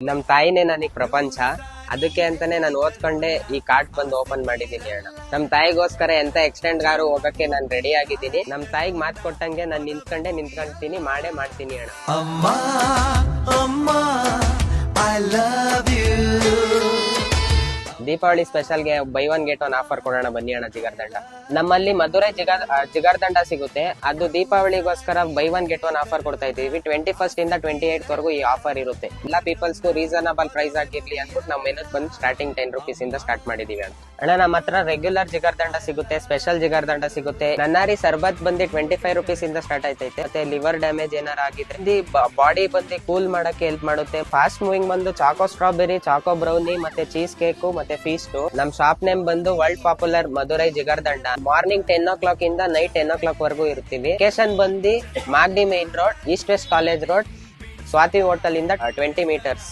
ನಮ್ ತಾಯಿನೇ ನನಗ್ ಪ್ರಪಂಚ. ಅದಕ್ಕೆ ಅಂತಾನೆ ನಾನು ಓದ್ಕೊಂಡೆ ಈ ಕಾರ್ಟ್ ಬಂದು ಓಪನ್ ಮಾಡಿದೀನಿ ಅಣ್ಣ. ನಮ್ ತಾಯಿಗೋಸ್ಕರ ಎಂತ ಎಕ್ಸ್ಟೆಂಡ್ ಗಾರು ಹೋಗಕ್ಕೆ ನಾನು ರೆಡಿ ಆಗಿದ್ದೀನಿ. ನಮ್ ತಾಯಿಗ್ ಮಾತ್ ಕೊಟ್ಟಂಗೆ ನಾನು ನಿಂತ್ಕೊಂತೀನಿ, ಮಾಡೇ ಮಾಡ್ತೀನಿ ಅಣ್ಣ. ಅಮ್ಮ ಅಮ್ಮ ಐ ಲವ್ ಯು. ದೀಪಾವಳಿ ಸ್ಪೆಷಲ್ಗೆ buy one get one offer ಕೊಡೋಣ ಬನ್ನಿ ಅಣ್ಣ. ಜಿಗರ್ದಂಡ ನಮ್ಮಲ್ಲಿ ಮಧುರೈ ಜಿಗರ್ದಂಡ ಸಿಗುತ್ತೆ. ಅದು ದೀಪಾವಳಿಗೋಸ್ಕರ buy one get one offer ಕೊಡ್ತಾ ಇದ್ದೀವಿ. 21st ಇಂದ 28th ವರೆಗೂ ಈ ಆಫರ್ ಇರುತ್ತೆ. ಎಲ್ಲಾ ಪೀಪಲ್ಸ್ಗೂ ರೀಸನಬಲ್ ಪ್ರೈಸ್ ಆಗಿರ್ಲಿ ಅಂದ್ಬಿಟ್ಟು ನಾವು ಮೆನು ಬಂದು ಸ್ಟಾರ್ಟಿಂಗ್ 10 rupees ಇಂದ ಸ್ಟಾರ್ಟ್ ಮಾಡಿದೀವಿ ಅಣ್ಣ. ನಮ್ಮ ಹತ್ರ ರೆಗ್ಯುಲರ್ ಜಿಗರ್ದಂಡ ಸಿಗುತ್ತೆ, ಸ್ಪೆಷಲ್ ಜಿಗರ್ದಂಡ ಸಿಗುತ್ತೆ. ನನ್ನಾರಿ ಸರ್ಬತ್ ಬಂದು 25 rupees ಇಂದ ಸ್ಟಾರ್ಟ್ ಆಯ್ತೈತೆ. ಮತ್ತೆ ಲಿವರ್ ಡ್ಯಾಮೇಜ್ ಏನಾರ ಆಗಿದೆ ಬಾಡಿ ಬಂದು ಕೂಲ್ ಮಾಡಕ್ಕೆ ಹೆಲ್ಪ್ ಮಾಡುತ್ತೆ. ಫಾಸ್ಟ್ ಮೂವಿಂಗ್ ಬಂದು ಚಾಕೋ ಸ್ಟ್ರಾಬೆರಿ, ಚಾಕೋ ಬ್ರೌನಿ, ಮತ್ತೆ ಚೀಸ್ ಕೇಕ್ ಮತ್ತೆ ಫೀಸ್ಟ್. ನಮ್ ಶಾಪ್ ನೇಮ್ ಬಂದು world popular Madurai Jigarthanda. Morning 10 o'clock ಇಂದ ನೈಟ್ 10 o'clock ವರೆಗೂ ಇರ್ತೀವಿ. ಲೊಕೇಶನ್ ಬಂದು Magadi main road, east west college road, Swathi hotel ಇಂದ 20 meters.